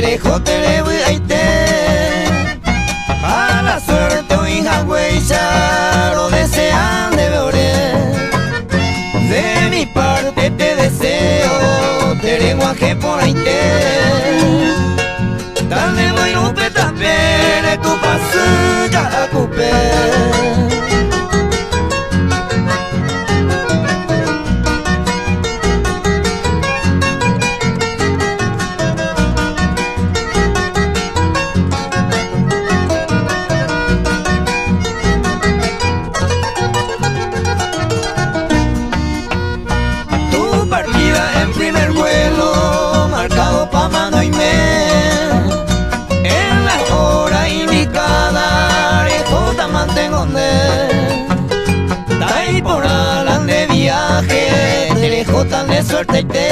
terejo terewi aite a la suerte o hija huella lo desean de ver. De mi parte te deseo tereguaje por aite dale voy lupe también tu paso ya cupé. Tai por alan de viaje, terejo tan de suerte te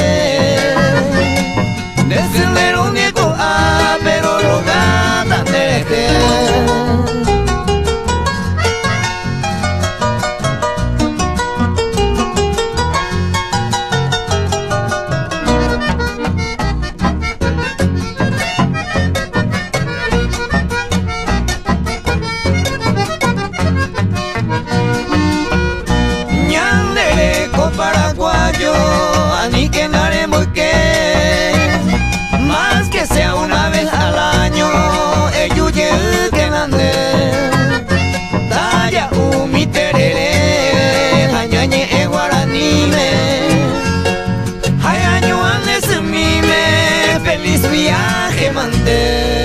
decirle un nieto a pero lo gata tereje. Paraguayo, ani que naremos que más que sea una vez al año, ellos que nande talla mi terere, añañe e guaraní me, hay año andes mime, feliz viaje mante.